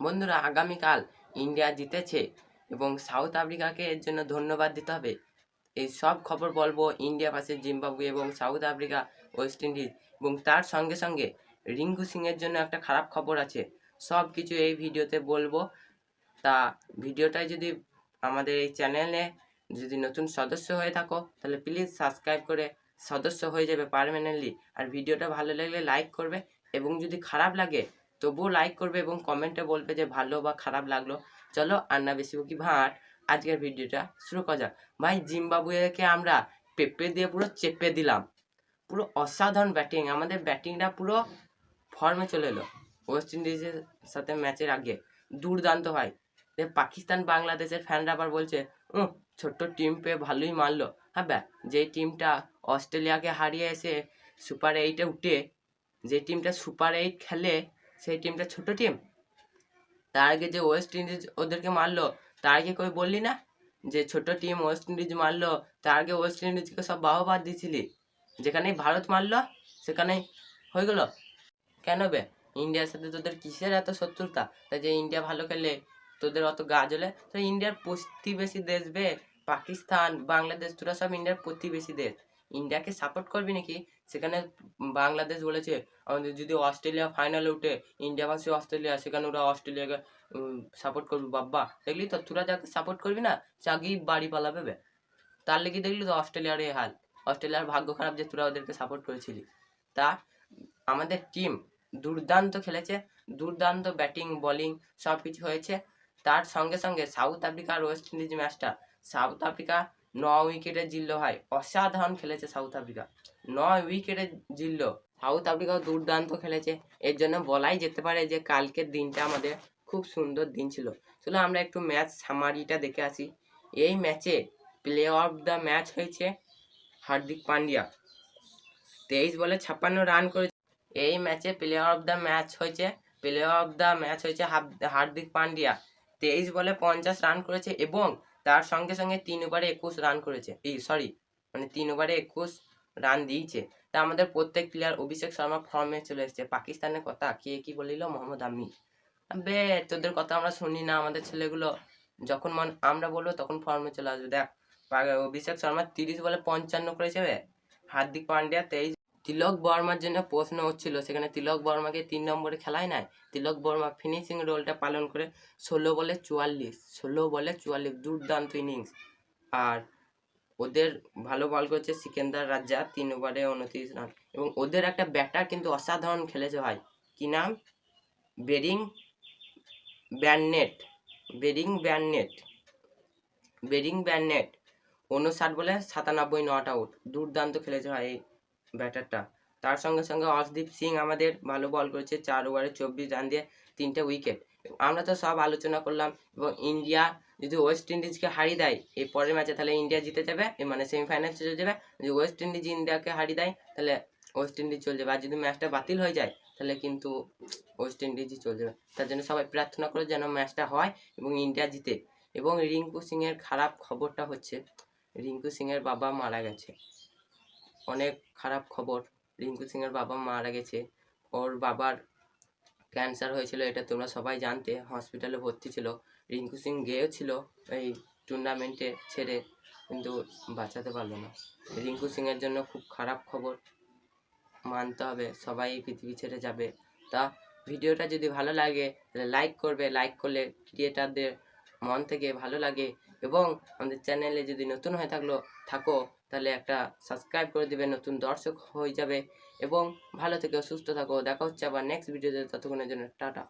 বন্ধুরা, আগামীকাল ইন্ডিয়া জিতেছে এবং সাউথ আফ্রিকাকে এর জন্য ধন্যবাদ দিতে হবে। এই সব খবর বলবো, ইন্ডিয়া ভার্সেস জিম্বাবুয়ে এবং সাউথ আফ্রিকা ওয়েস্ট ইন্ডিজ, এবং তার সঙ্গে সঙ্গে রিঙ্কু সিংয়ের জন্য একটা খারাপ খবর আছে। সব কিছু এই ভিডিওতে বলবো। তা ভিডিওটায় যদি আমাদের এই চ্যানেলে যদি নতুন সদস্য হয়ে থাকো তাহলে প্লিজ সাবস্ক্রাইব করে সদস্য হয়ে যাবে পার্মানেন্টলি। আর ভিডিওটা ভালো লাগলে লাইক করবে, এবং যদি খারাপ লাগে তবুও লাইক করবে এবং কমেন্টে বলবে যে ভালো বা খারাপ লাগলো। চলো আর না বেশি বকি ভাট, আজকের ভিডিওটা শুরু করা যাক। ভাই, জিম্বাবুয়েকে আমরা পেপে দিয়ে পুরো চেপে দিলাম। পুরো অসাধারণ ব্যাটিং, আমাদের ব্যাটিংটা পুরো ফর্মে চলে এলো ওয়েস্ট ইন্ডিজের সাথে ম্যাচের আগে। দুর্দান্ত ভাই। পাকিস্তান বাংলাদেশের ফ্যানরা আবার বলছে ছোট্ট টিম পেয়ে ভালোই মারলো। হ্যাঁ যেই টিমটা অস্ট্রেলিয়াকে হারিয়ে এসে সুপার 8-এ উঠে, যে টিমটা সুপার 8 খেলে সেই টিমটা ছোট টিম। তার আগে যে ওয়েস্ট ইন্ডিজ ওদেরকে মারলো, তার আগে কই বললি না যে ছোট টিম ওয়েস্ট ইন্ডিজ মারলো? তার আগে ওয়েস্ট ইন্ডিজকে সব বাহবা দিছিলি। যেখানেই ভারত মারলো সেখানেই হয়ে গেল। কেন বে? ইন্ডিয়ার সাথে তোদের কিসের এত শত্রুতা? তাই যে ইন্ডিয়া ভালো খেললে তোদের অত গা জ্বলে? তো ইন্ডিয়ার প্রতিবেশী দেশ বে, পাকিস্তান বাংলাদেশ, তোরা সব ইন্ডিয়ার প্রতিবেশী দেশ। ইন্ডিয়াকে সাপোর্ট করবি নাকি? সেখানে বাংলাদেশ বলেছে আমাদের যদি অস্ট্রেলিয়া ফাইনালে উঠে, ইন্ডিয়া ভার্সেস অস্ট্রেলিয়া, সেখানে ওরা অস্ট্রেলিয়াকে সাপোর্ট করবি। বাব্বা, দেখলি তো, তোরা যাকে সাপোর্ট করবি না সে আগেই বাড়ি পালাবে বে। তার লেগে দেখলি তো অস্ট্রেলিয়ার এই হাল। অস্ট্রেলিয়ার ভাগ্য খারাপ যে তোরা ওদেরকে সাপোর্ট করেছিলি। তা আমাদের টিম দুর্দান্ত খেলেছে, দুর্দান্ত ব্যাটিং বোলিং সব কিছু হয়েছে। তার সঙ্গে সঙ্গে সাউথ আফ্রিকা আর ওয়েস্ট ইন্ডিজ ম্যাচটা সাউথ আফ্রিকা 9 উইকেটে জিতলো ভাই। অসাধারণ খেলেছে সাউথ আফ্রিকা, 9 উইকেটে জিতলো। সাউথ আফ্রিকাও দুর্দান্ত খেলেছে। এর জন্য বলাই যেতে পারে যে কালকের দিনটা আমাদের খুব সুন্দর দিন ছিল। চলো আমরা একটু ম্যাচ সামারিটা দেখে আসি। এই ম্যাচে প্লেয়ার অফ দ্য ম্যাচ হয়েছে হার্দিক পান্ডিয়া, 23 বলে 56 রান করে। এই ম্যাচে প্লেয়ার অফ দ্য ম্যাচ হয়েছে হার্দিক পান্ডিয়া, 23 বলে 50 রান করেছে, এবং তার সঙ্গে সঙ্গে 3 ওভারে 21 রান করেছে। 3 ওভারে 21 রান দিয়েছে। তা আমাদের প্রত্যেক প্লেয়ার, অভিষেক শর্মা ফর্মে চলে এসেছে। পাকিস্তানের কথা কে কি বলিল? মোহাম্মদ আমির। বে, তোদের কথা আমরা শুনি না। আমাদের ছেলেগুলো যখন আমরা বলবো তখন ফর্মে চলে আসবে। দেখ, অভিষেক শর্মা 30 বলে 55 করেছে বে। হার্দিক পান্ডিয়া 23। তিলক বর্মার জন্য প্রশ্ন হচ্ছিল, সেখানে তিলক বর্মাকে 3 নম্বরে খেলায় নাই। তিলক বর্মা ফিনিশিং রোলটা পালন করে 16 বলে 44 দুর্দান্ত ইনিংস। আর ওদের ভালো বল করেছে সিকেন্দার রাজা, 3 ওভারে 29 রান। এবং ওদের একটা ব্যাটার কিন্তু অসাধারণ খেলেছে ভাই, কি নাম? বেরিং ব্যাননেট। 59 বলে 97 নট আউট। দুর্দান্ত খেলেছে ভাই এই ব্যাটারটা। তার সঙ্গে সঙ্গে অর্শদীপ সিং আমাদের ভালো বল করেছে, 4 ওভারে 24 রান দিয়ে 3টে উইকেট। আমরা তো সব আলোচনা করলাম। এবং ইন্ডিয়া যদি ওয়েস্ট ইন্ডিজকে হারিয়ে দেয় এই পরের ম্যাচে, তাহলে ইন্ডিয়া জিতে যাবে, মানে সেমিফাইনালে চলে যাবে। যদি ওয়েস্ট ইন্ডিজ ইন্ডিয়াকে হারিয়ে দেয় তাহলে ওয়েস্ট ইন্ডিজ চলে যাবে। আর যদি ম্যাচটা বাতিল হয়ে যায় তাহলে কিন্তু ওয়েস্ট ইন্ডিজই চলে যাবে। তার জন্য সবাই প্রার্থনা করে যেন ম্যাচটা হয় এবং ইন্ডিয়া জিতে। এবং রিঙ্কু সিংয়ের খারাপ খবরটা হচ্ছে, রিঙ্কু সিংয়ের বাবা মারা গেছে। অনেক খারাপ খবর, রিঙ্কু সিংয়ের বাবা মারা গেছে। ওর বাবার ক্যান্সার হয়েছিল, এটা তোমরা সবাই জানতে। হসপিটালে ভর্তি ছিল। রিঙ্কু সিং গিয়েছিল এই টুর্নামেন্টে ছেড়ে, কিন্তু বাঁচাতে পারলো না। রিঙ্কু সিংয়ের জন্য খুব খারাপ খবর, মানতে হবে। সবাই এই পৃথিবী ছেড়ে যাবে। তা ভিডিওটা যদি ভালো লাগে তাহলে লাইক করবে। লাইক করলে ক্রিয়েটারদের মন থেকে ভালো লাগে। এবং আমাদের চ্যানেলে যদি নতুন হয়ে থাকো তাহলে একটা সাবস্ক্রাইব করে দিবে, নতুন দর্শক হয়ে যাবে। এবং ভালো থেকো, সুস্থ থাকো। দেখা হচ্ছে আবার নেক্সট ভিডিওতে। ততক্ষণের জন্য টাটা।